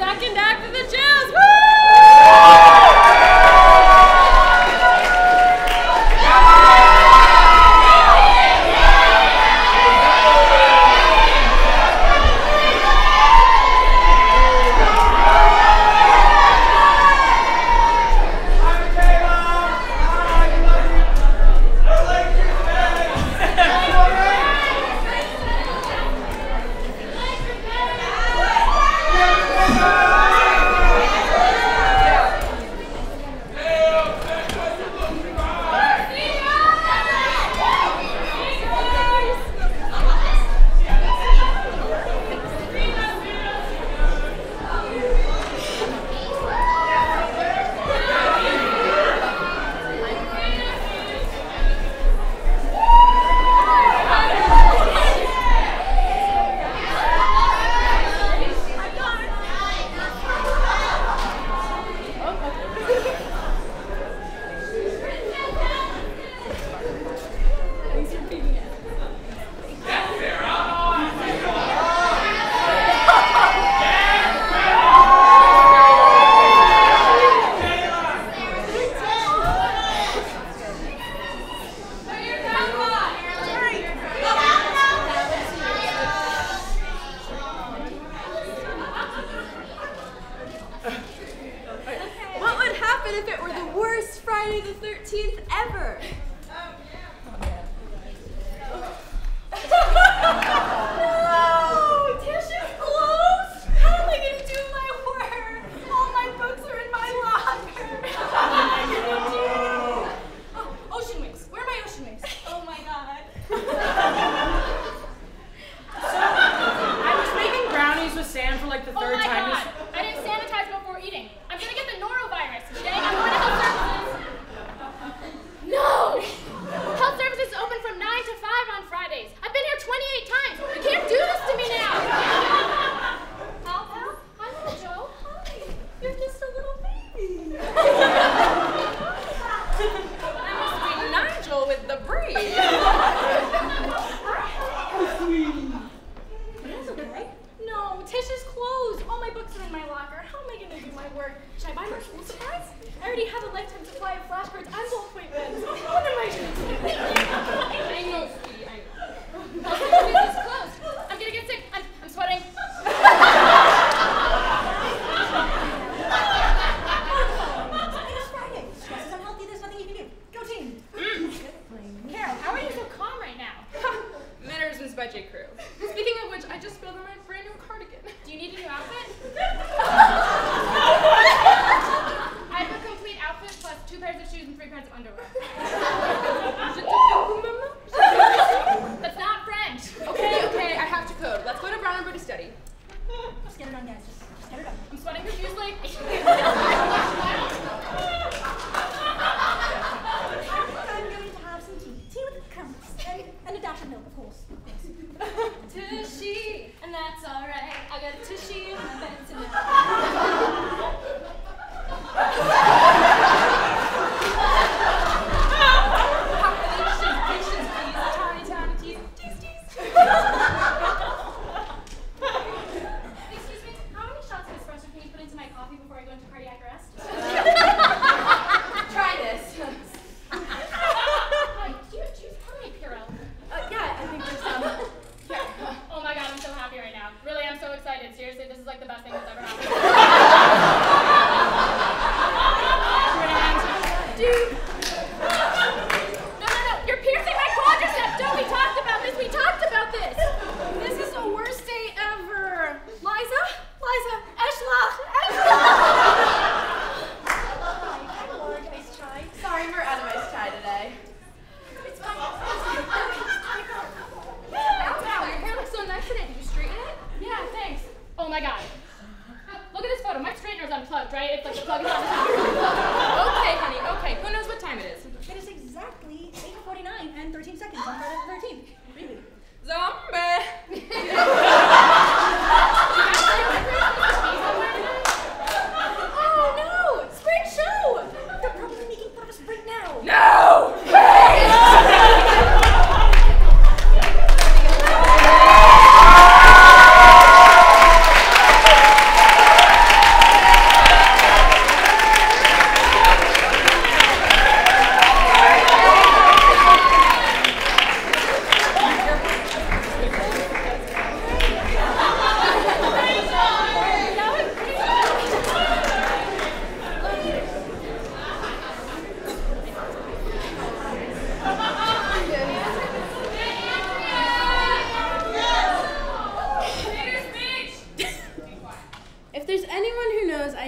second act of the jazz. Woo!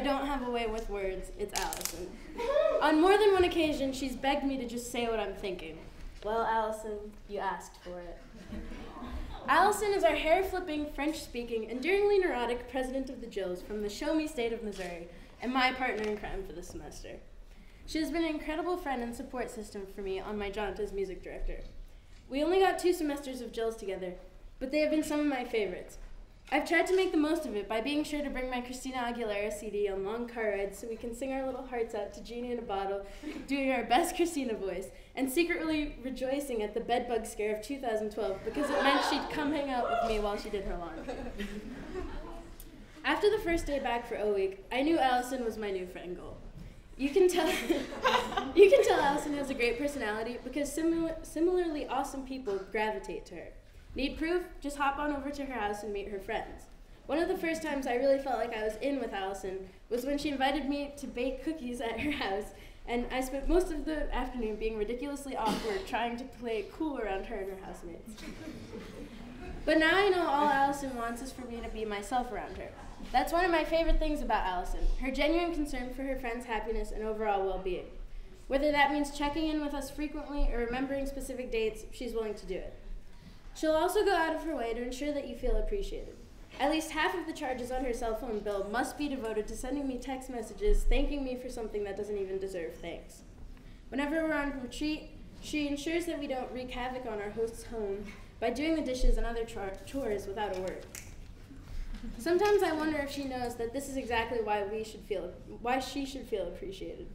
don't have a way with words, it's Allison. On more than one occasion, she's begged me to just say what I'm thinking. Well, Allison, you asked for it. Allison is our hair-flipping, French-speaking, enduringly neurotic president of the Jills from the Show Me State of Missouri, and my partner in crime for the semester. She has been an incredible friend and support system for me on my jaunt as music director. We only got 2 semesters of Jills together, but they have been some of my favorites. I've tried to make the most of it by being sure to bring my Christina Aguilera CD on long car rides so we can sing our little hearts out to Genie in a Bottle, doing our best Christina voice, and secretly rejoicing at the bedbug scare of 2012 because it meant she'd come hang out with me while she did her laundry. After the first day back for O Week, I knew Allison was my new friend goal. You can tell Allison has a great personality because similarly awesome people gravitate to her. Need proof? Just hop on over to her house and meet her friends. One of the first times I really felt like I was in with Allison was when she invited me to bake cookies at her house, and I spent most of the afternoon being ridiculously awkward trying to play it cool around her and her housemates. But now I know all Allison wants is for me to be myself around her. That's one of my favorite things about Allison, her genuine concern for her friends' happiness and overall well-being. Whether that means checking in with us frequently or remembering specific dates, she's willing to do it. She'll also go out of her way to ensure that you feel appreciated. At least half of the charges on her cell phone bill must be devoted to sending me text messages thanking me for something that doesn't even deserve thanks. Whenever we're on retreat, she ensures that we don't wreak havoc on our host's home by doing the dishes and other chores without a word. Sometimes I wonder if she knows that this is exactly why she should feel appreciated.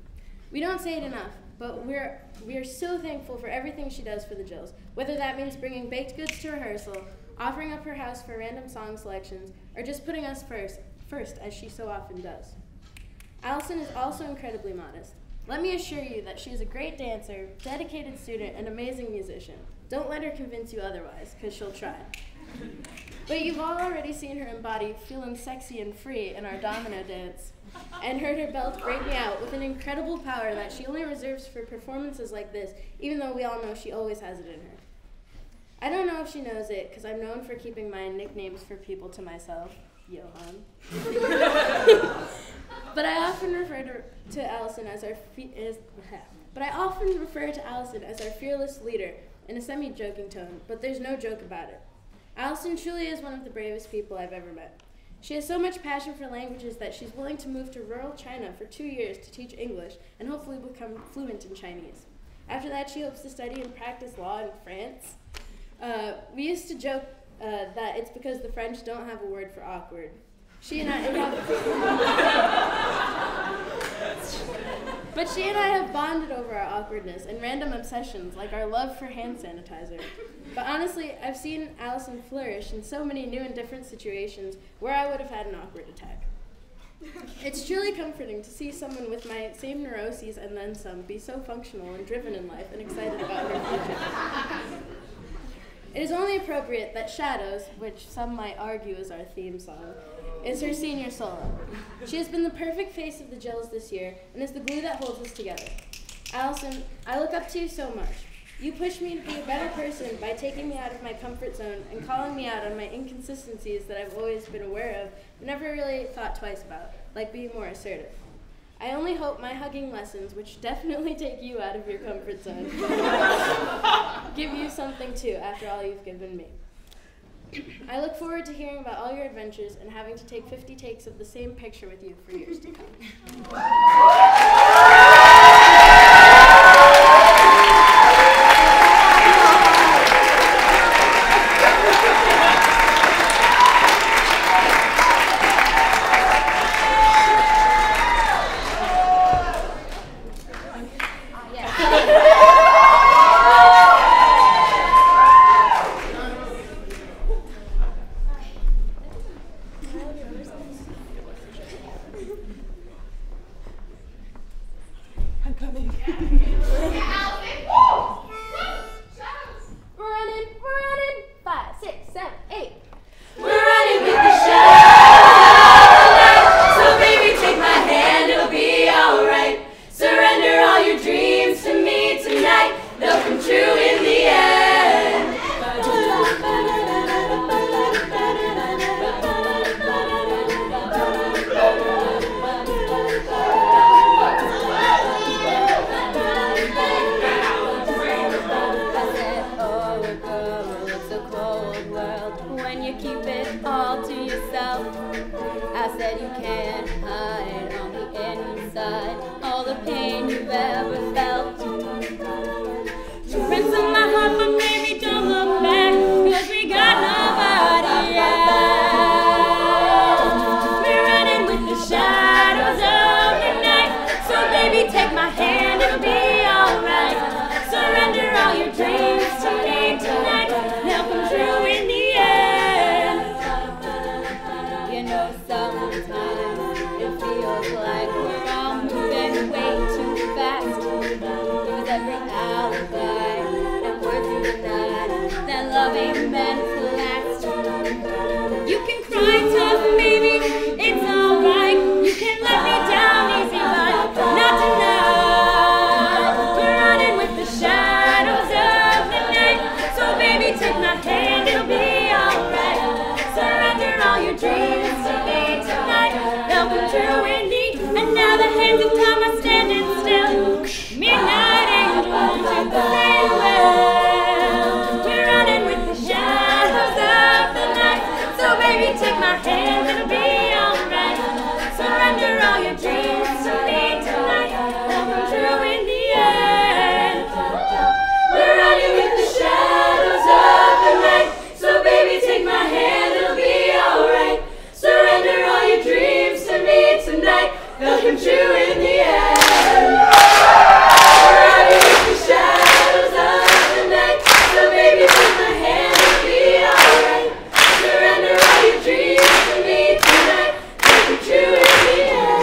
We don't say it enough, but we are so thankful for everything she does for the Jills, whether that means bringing baked goods to rehearsal, offering up her house for random song selections, or just putting us first, as she so often does. Allison is also incredibly modest. Let me assure you that she is a great dancer, dedicated student, and amazing musician. Don't let her convince you otherwise, because she'll try. But you've all already seen her embody feeling sexy and free in our domino dance, and heard her belt break me out with an incredible power that she only reserves for performances like this, even though we all know she always has it in her. I don't know if she knows it, because I'm known for keeping my nicknames for people to myself, Johan. But I often refer to Allison as our fearless leader in a semi-joking tone, but there's no joke about it. Allison truly is one of the bravest people I've ever met. She has so much passion for languages that she's willing to move to rural China for 2 years to teach English and hopefully become fluent in Chinese. After that, she hopes to study and practice law in France. We used to joke that it's because the French don't have a word for awkward. She and I have bonded over our awkwardness and random obsessions like our love for hand sanitizer. But honestly, I've seen Allison flourish in so many new and different situations where I would have had an awkward attack. It's truly comforting to see someone with my same neuroses and then some be so functional and driven in life and excited about her future. It is only appropriate that Shadows, which some might argue is our theme song, is her senior solo. She has been the perfect face of the Jills this year and is the glue that holds us together. Allison, I look up to you so much. You push me to be a better person by taking me out of my comfort zone and calling me out on my inconsistencies that I've always been aware of but never really thought twice about, like being more assertive. I only hope my hugging lessons, which definitely take you out of your comfort zone, give you something too after all you've given me. I look forward to hearing about all your adventures and having to take 50 takes of the same picture with you for years to come. yourself. I said you can't hide on the inside all the pain you've ever felt. You ransom my heart, but baby, don't look back, 'cause we got nobody else. We're running with the shadows of the night, so baby, take my hand, it'll be alright. Surrender all your dreams to me tonight, they'll come true in the end. You know, sometimes it feels like we're all moving way too fast. Use every alibi and words in the night that love ain't meant to last. You can cry tough, baby, it's alright. You can let me down easy, but not tonight. We're running with the shadows of the night, so baby, take my hand, it'll be alright. Surrender all your dreams to me tonight, they'll come true indeed. And now the hands of time are standing still. Midnight angel, won't you say well? We're running with the shadows of the night, so baby, take my hand, it'll be alright. Surrender all your dreams to me tonight, they'll come true in the end. We're running with the shadows of the night, so baby, take my hand, it'll be alright. Surrender all your dreams to me tonight, they'll come true in the end. We're running with the shadows of the night, so baby, take my hand, it'll be alright. Surrender all your dreams to me tonight, they'll come true in the end.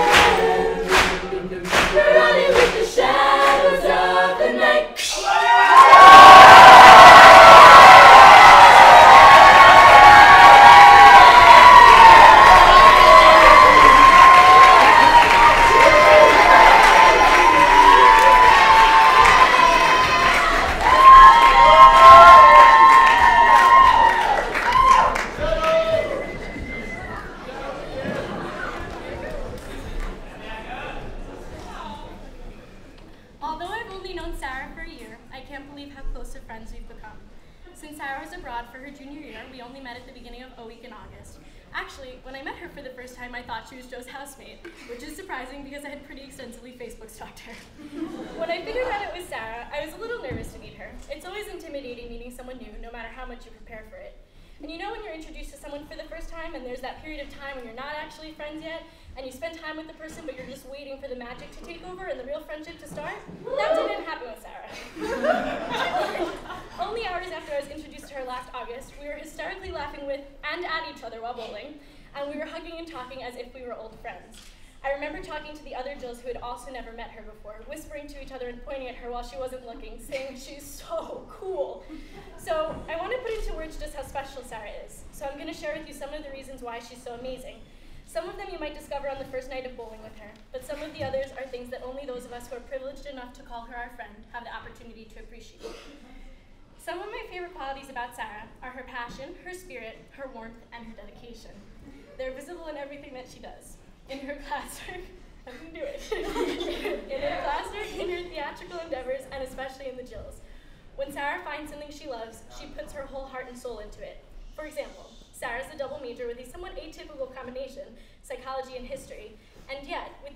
We're running with the shadows of the night. Although I've only known Sarah for a year, I can't believe how close of friends we've become. Since Sarah was abroad for her junior year, we only met at the beginning of OWEEK in August. Actually, when I met her for the first time, I thought she was Joe's housemate, which is surprising because I had pretty extensively Facebook stalked her. When I figured out it was Sarah, I was a little nervous to meet her. It's always intimidating meeting someone new, no matter how much you prepare for it. And you know when you're introduced to someone for the first time and there's that period of time when you're not actually friends yet, and you spend time with the person but you're just waiting for the magic to take over and the real friendship to start? That didn't happen with Sarah. Only hours after I was introduced to her last August, we were hysterically laughing with and at each other while bowling, and we were hugging and talking as if we were old friends. I remember talking to the other Jills who had also never met her before, whispering to each other and pointing at her while she wasn't looking, saying she's so cool. So I want to put into words just how special Sarah is. So I'm going to share with you some of the reasons why she's so amazing. Some of them you might discover on the first night of bowling with her, but some of the others are things that only those of us who are privileged enough to call her our friend have the opportunity to appreciate. Some of my favorite qualities about Sarah are her passion, her spirit, her warmth, and her dedication. They're visible in everything that she does. In her classwork, I can do it. In her classwork, in her theatrical endeavors, and especially in the Jills. When Sarah finds something she loves, she puts her whole heart and soul into it. For example, Sarah's a double major with a somewhat atypical combination, psychology and history, and yet, with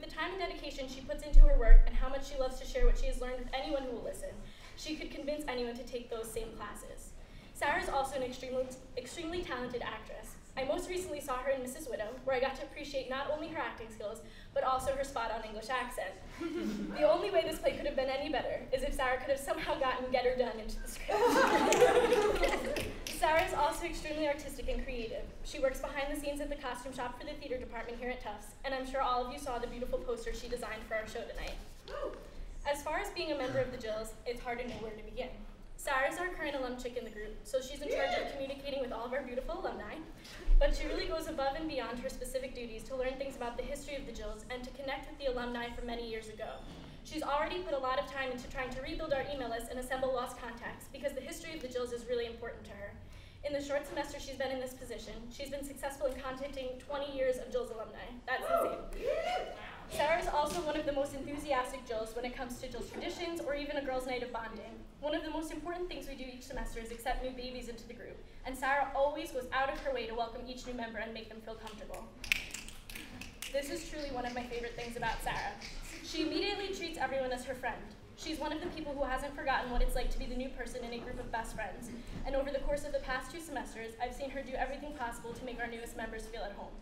the time and dedication she puts into her work and how much she loves to share what she has learned with anyone who will listen, she could convince anyone to take those same classes. Sarah is also an extremely talented actress. I most recently saw her in Mrs. Widow, where I got to appreciate not only her acting skills, but also her spot-on English accent. The only way this play could have been any better is if Sarah could have somehow gotten Get Her Done into the script. Sarah is also extremely artistic and creative. She works behind the scenes at the costume shop for the theater department here at Tufts, and I'm sure all of you saw the beautiful poster she designed for our show tonight. As far as being a member of the Jills, it's hard to know where to begin. Sarah's our current alum chick in the group, so she's in charge of communicating with all of our beautiful alumni, but she really goes above and beyond her specific duties to learn things about the history of the Jills and to connect with the alumni from many years ago. She's already put a lot of time into trying to rebuild our email list and assemble lost contacts because the history of the Jills is really important to her. In the short semester she's been in this position, she's been successful in contacting 20 years of Jills alumni. That's insane. Sarah is also one of the most enthusiastic Jills when it comes to Jill's traditions or even a girls' night of bonding. One of the most important things we do each semester is accept new babies into the group, and Sarah always goes out of her way to welcome each new member and make them feel comfortable. This is truly one of my favorite things about Sarah. She immediately treats everyone as her friend. She's one of the people who hasn't forgotten what it's like to be the new person in a group of best friends, and over the course of the past 2 semesters, I've seen her do everything possible to make our newest members feel at home.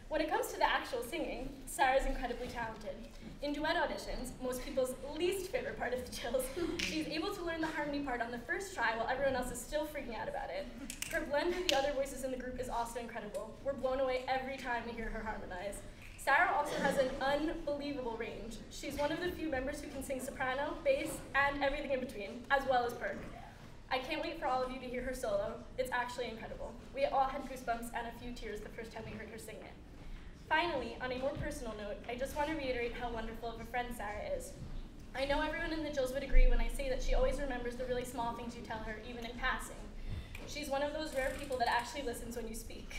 When it comes to the actual singing, Sarah's incredibly talented. In duet auditions, most people's least favorite part of the Jills, she's able to learn the harmony part on the first try while everyone else is still freaking out about it. Her blend with the other voices in the group is also incredible. We're blown away every time we hear her harmonize. Sarah also has an unbelievable range. She's one of the few members who can sing soprano, bass, and everything in between, as well as perk. I can't wait for all of you to hear her solo. It's actually incredible. We all had goosebumps and a few tears the first time we heard her sing it. Finally, on a more personal note, I just want to reiterate how wonderful of a friend Sarah is. I know everyone in the Jills would agree when I say that she always remembers the really small things you tell her, even in passing. She's one of those rare people that actually listens when you speak.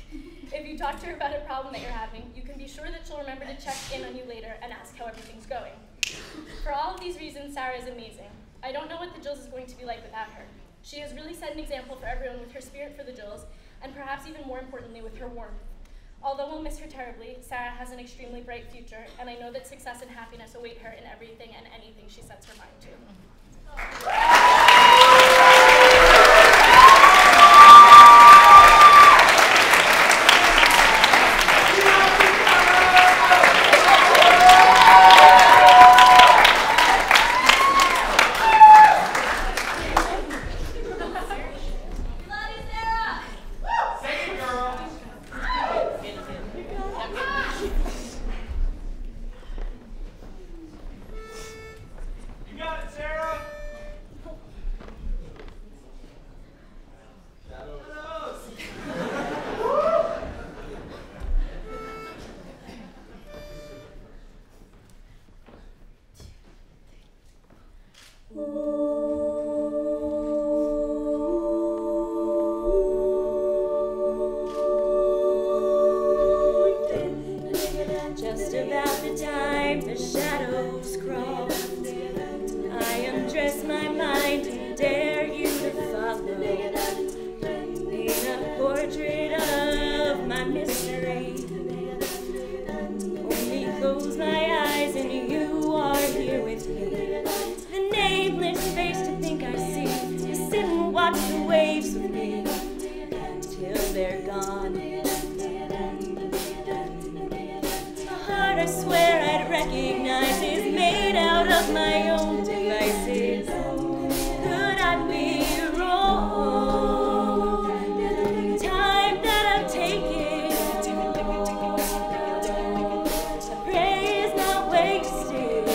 If you talk to her about a problem that you're having, you can be sure that she'll remember to check in on you later and ask how everything's going. For all of these reasons, Sarah is amazing. I don't know what the Jills is going to be like without her. She has really set an example for everyone with her spirit for the Jills, and perhaps even more importantly, with her warmth. Although we'll miss her terribly, Sarah has an extremely bright future, and I know that success and happiness await her in everything and anything she sets her mind to. Just about the time the shadows crawl, I undress my mind and dare you to follow. Paint a portrait of my mystery. Only close my eyes and you are here with me. The nameless face to think I see. To sit and watch the waves with me till they're gone. I swear I'd recognize is made out of my own devices. Could I be wrong? The time that I've taken, I pray is not wasted.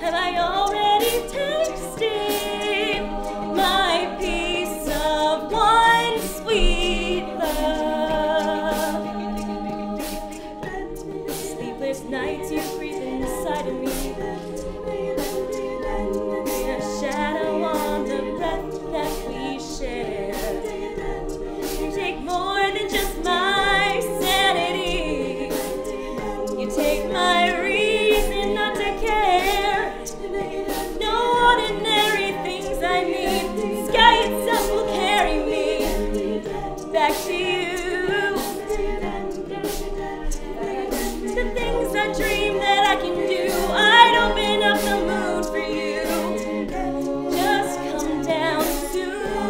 Have I already tasted my piece of one sweet love? Nights you breathe inside of me, a shadow on the breath that we share. You take more than just my sanity. You take my reason not to care. No ordinary things I need. The sky itself will carry me back to you. The things I dream that I can do, I'd open up the moon for you. Just come down soon.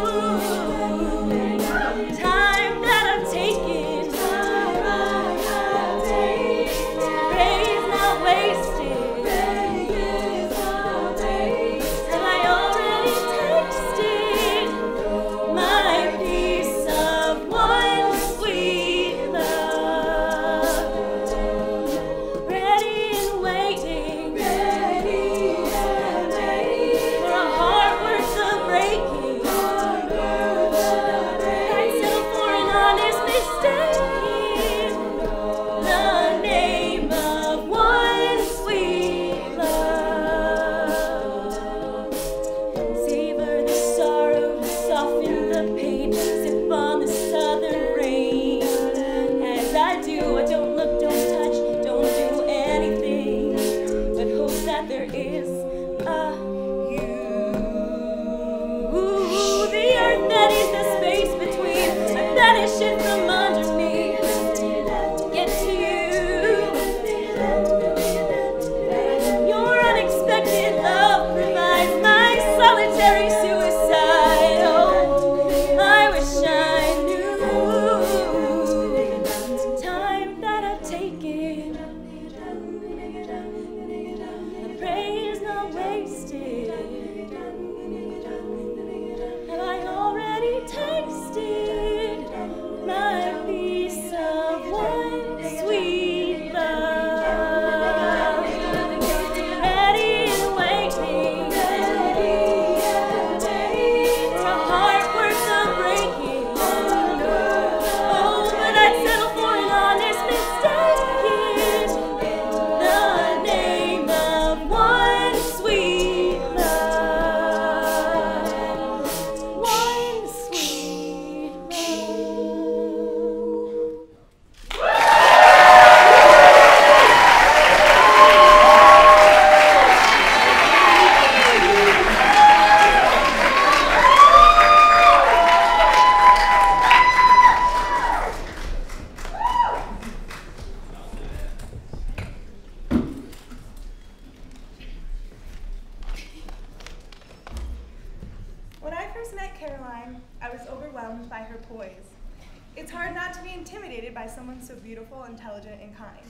Time that I've taken, praise not wasted. Have I already tasted my piece of one? vanish it from under me to get to you. Your unexpected love provides my solitary suicide. Oh, I wish I knew the time that I've taken. I pray is not wasted. Have I already tasted my piece of one sweet love? Ready and waiting for a heart worth the breaking. Oh, but I'd settle for an honest mistake in the name of one sweet love. One sweet love. When I first met Caroline, I was overwhelmed by her poise. It's hard not to be intimidated by someone so beautiful, intelligent, and kind.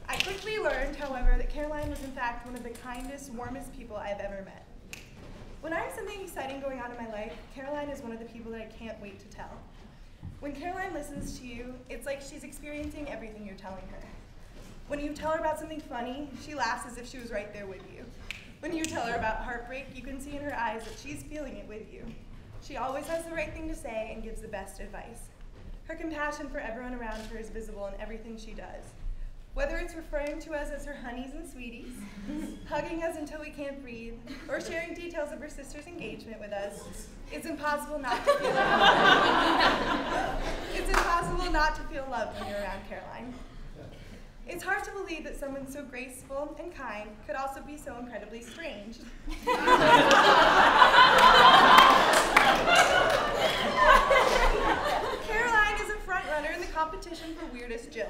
I quickly learned, however, that Caroline was in fact one of the kindest, warmest people I have ever met. When I have something exciting going on in my life, Caroline is one of the people that I can't wait to tell. When Caroline listens to you, it's like she's experiencing everything you're telling her. When you tell her about something funny, she laughs as if she was right there with you. When you tell her about heartbreak, you can see in her eyes that she's feeling it with you. She always has the right thing to say and gives the best advice. Her compassion for everyone around her is visible in everything she does. Whether it's referring to us as her honeys and sweeties, hugging us until we can't breathe, or sharing details of her sister's engagement with us, it's impossible not to feel It's impossible not to feel loved when you're around Caroline. It's hard to believe that someone so graceful and kind could also be so incredibly strange. Caroline is a front-runner in the competition for Weirdest Jill.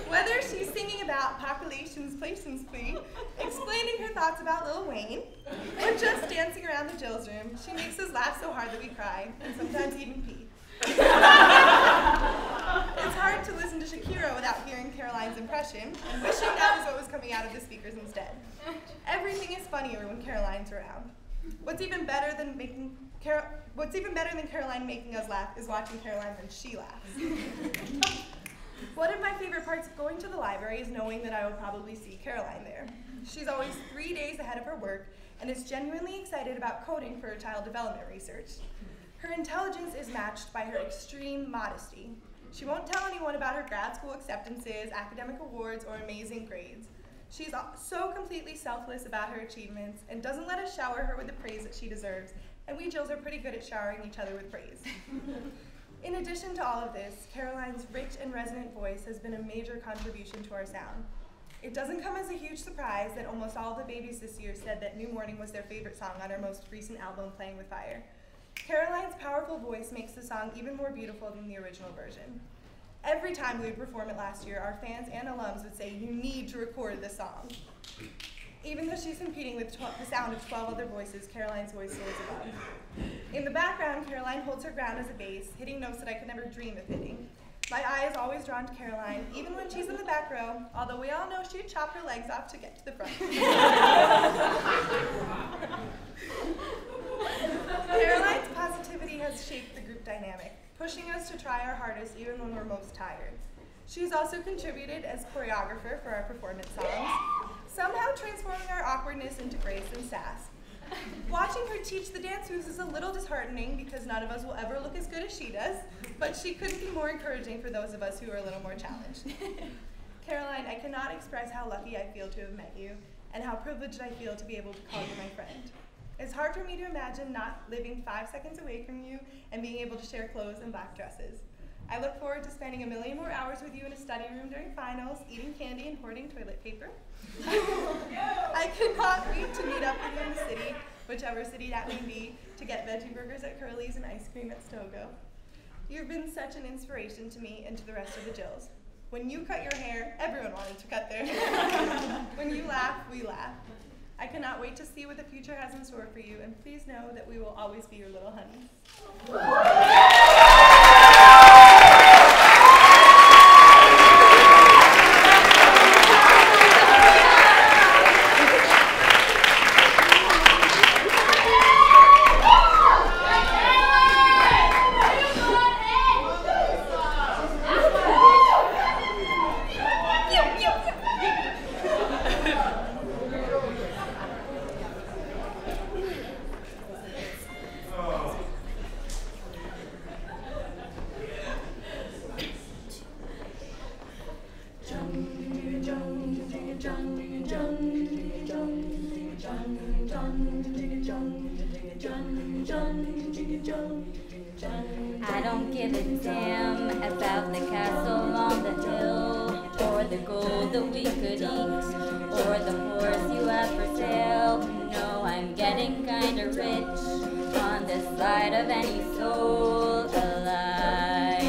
Whether she's singing about populations, places, please, explaining her thoughts about Lil Wayne, or just dancing around the Jill's room, she makes us laugh so hard that we cry, and sometimes even pee. It's hard to listen to Shakira without hearing Caroline's impression and wishing that was what was coming out of the speakers instead. Everything is funnier when Caroline's around. What's even better than Caroline making us laugh is watching Caroline when she laughs. One of my favorite parts of going to the library is knowing that I will probably see Caroline there. She's always 3 days ahead of her work and is genuinely excited about coding for her child development research. Her intelligence is matched by her extreme modesty. She won't tell anyone about her grad school acceptances, academic awards, or amazing grades. She's so completely selfless about her achievements and doesn't let us shower her with the praise that she deserves, and we Jills are pretty good at showering each other with praise. In addition to all of this, Caroline's rich and resonant voice has been a major contribution to our sound. It doesn't come as a huge surprise that almost all the babies this year said that New Morning was their favorite song on our most recent album, Playing with Fire. Caroline's powerful voice makes the song even more beautiful than the original version. Every time we would perform it last year, our fans and alums would say, "You need to record this song." Even though she's competing with the sound of 12 other voices, Caroline's voice soars above. In the background, Caroline holds her ground as a bass, hitting notes that I could never dream of hitting. My eye is always drawn to Caroline, even when she's in the back row, although we all know she'd chop her legs off to get to the front. Caroline's positivity has shaped the group dynamic, pushing us to try our hardest even when we're most tired. She's also contributed as choreographer for our performance songs, somehow transforming our awkwardness into grace and sass. Watching her teach the dance moves is a little disheartening because none of us will ever look as good as she does, but she couldn't be more encouraging for those of us who are a little more challenged. Caroline, I cannot express how lucky I feel to have met you and how privileged I feel to be able to call you my friend. It's hard for me to imagine not living 5 seconds away from you and being able to share clothes and black dresses. I look forward to spending a million more hours with you in a study room during finals, eating candy and hoarding toilet paper. I cannot wait to meet up with you in the city whichever city that may be, to get veggie burgers at Curly's and ice cream at Stogo. You've been such an inspiration to me and to the rest of the Jills. When you cut your hair, everyone wanted to cut their hair. When you laugh, we laugh. I cannot wait to see what the future has in store for you, and please know that we will always be your little honeys. I don't give a damn about the castle on the hill, or the gold that we could eat, or the horse you have for sale. No, I'm getting kinda rich on this side of any soul alive.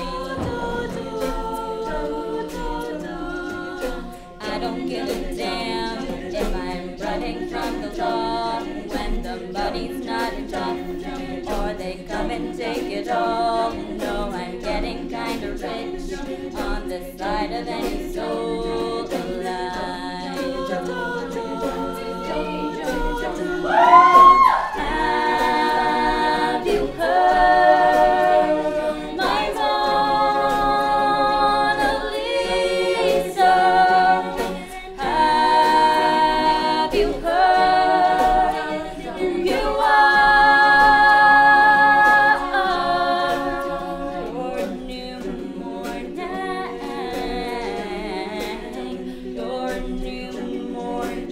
I don't give a damn if I'm running from the law when the money's not enough, or they come and take it all. No, I'm getting kinda rich on the side of any soul alive. Have you heard my Mona Lisa? Have you heard who you are? Your new morning, your new morning.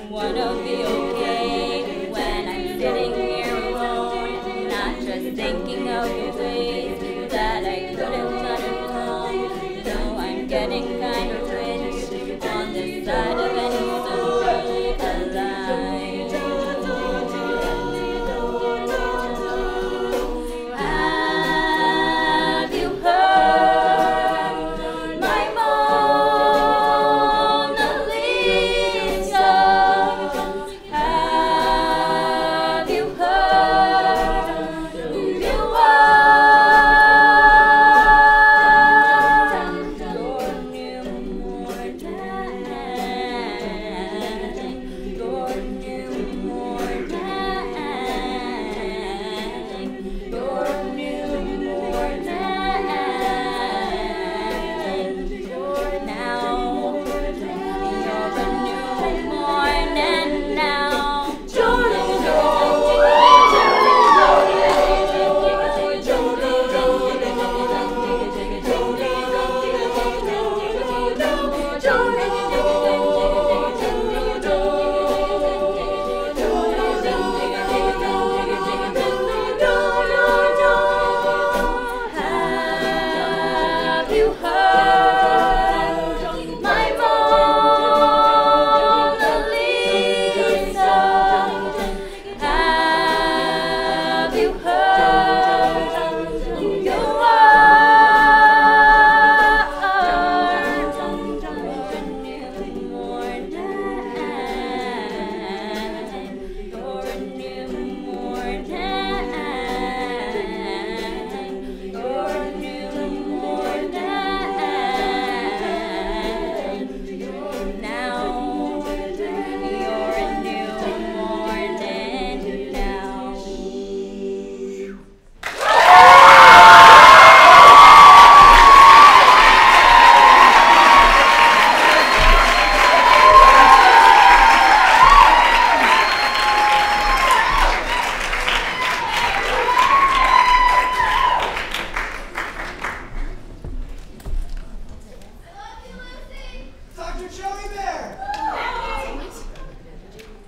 Wanna be okay when I'm sitting here alone, not just thinking of the ways that I could have done it wrong. No, I'm getting kind of rich on this side of any soul alive. Have you heard my Mona Lisa? Have you heard who you are? Your new morning, your new morning, your new morning. You're now, you're a new morning now. Have you heard my Mona Lisa? Have you heard who you are? Your new morning, your new morning, your new morning. Now, you're a new morning now. Dr. Joey Bear!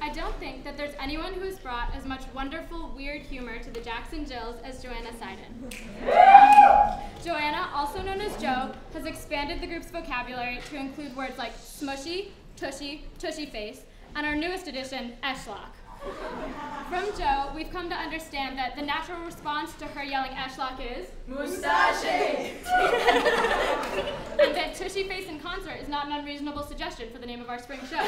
I don't think that there's anyone who has brought as much wonderful, weird humor to the Jackson Jills as Joanna Seiden. Joanna, also known as Jo, has expanded the group's vocabulary to include words like smushy, Tushy, Tushy Face, and our newest addition, Eschlock. From Jo, we've come to understand that the natural response to her yelling Eschlock is Mustache! and that Tushy Face in concert is not an unreasonable suggestion for the name of our spring show.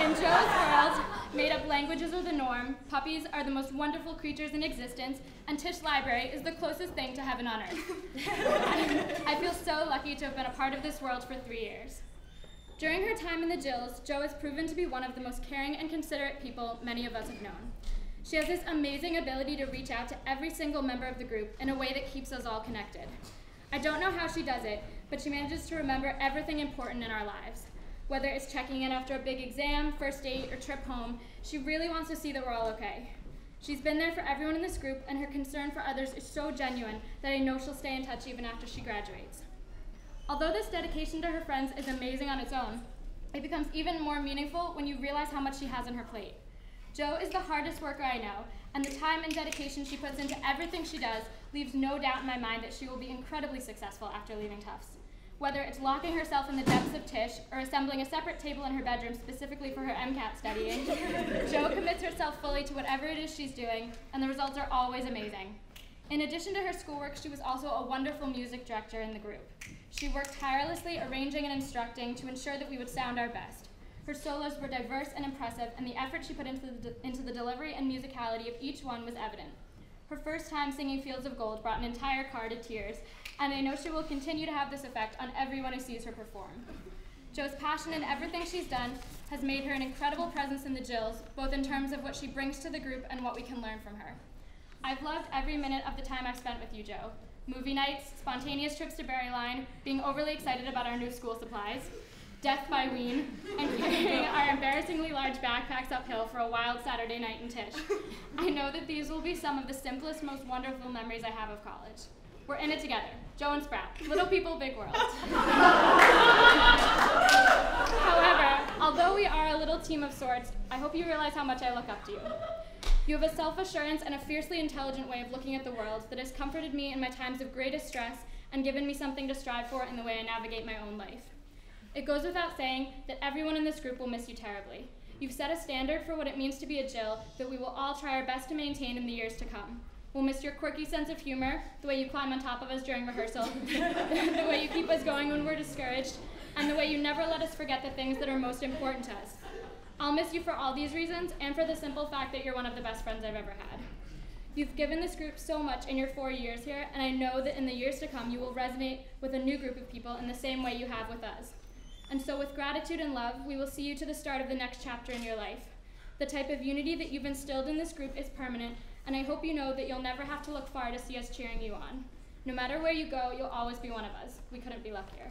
In Jo's world, made-up languages are the norm, puppies are the most wonderful creatures in existence, and Tisch Library is the closest thing to heaven on earth. I feel so lucky to have been a part of this world for 3 years. During her time in the Jills, Jo has proven to be one of the most caring and considerate people many of us have known. She has this amazing ability to reach out to every single member of the group in a way that keeps us all connected. I don't know how she does it, but she manages to remember everything important in our lives. Whether it's checking in after a big exam, first date, or trip home, she really wants to see that we're all okay. She's been there for everyone in this group, and her concern for others is so genuine that I know she'll stay in touch even after she graduates. Although this dedication to her friends is amazing on its own, it becomes even more meaningful when you realize how much she has on her plate. Jo is the hardest worker I know, and the time and dedication she puts into everything she does leaves no doubt in my mind that she will be incredibly successful after leaving Tufts. Whether it's locking herself in the depths of Tisch or assembling a separate table in her bedroom specifically for her MCAT studying, Jo commits herself fully to whatever it is she's doing, and the results are always amazing. In addition to her schoolwork, she was also a wonderful music director in the group. She worked tirelessly arranging and instructing to ensure that we would sound our best. Her solos were diverse and impressive, and the effort she put into the delivery and musicality of each one was evident. Her first time singing Fields of Gold brought an entire car to tears, and I know she will continue to have this effect on everyone who sees her perform. Jo's passion in everything she's done has made her an incredible presence in the Jills, both in terms of what she brings to the group and what we can learn from her. I've loved every minute of the time I've spent with you, Jo. Movie nights, spontaneous trips to Berryline, being overly excited about our new school supplies, death by Ween, and carrying our embarrassingly large backpacks uphill for a wild Saturday night in Tisch. I know that these will be some of the simplest, most wonderful memories I have of college. We're in it together, Jo and Sprout, little people, big world. However, although we are a little team of sorts, I hope you realize how much I look up to you. You have a self-assurance and a fiercely intelligent way of looking at the world that has comforted me in my times of greatest stress and given me something to strive for in the way I navigate my own life. It goes without saying that everyone in this group will miss you terribly. You've set a standard for what it means to be a Jill that we will all try our best to maintain in the years to come. We'll miss your quirky sense of humor, the way you climb on top of us during rehearsal, the way you keep us going when we're discouraged, and the way you never let us forget the things that are most important to us. I'll miss you for all these reasons and for the simple fact that you're one of the best friends I've ever had. You've given this group so much in your 4 years here, and I know that in the years to come you will resonate with a new group of people in the same way you have with us. And so with gratitude and love, we will see you to the start of the next chapter in your life. The type of unity that you've instilled in this group is permanent, and I hope you know that you'll never have to look far to see us cheering you on. No matter where you go, you'll always be one of us. We couldn't be luckier.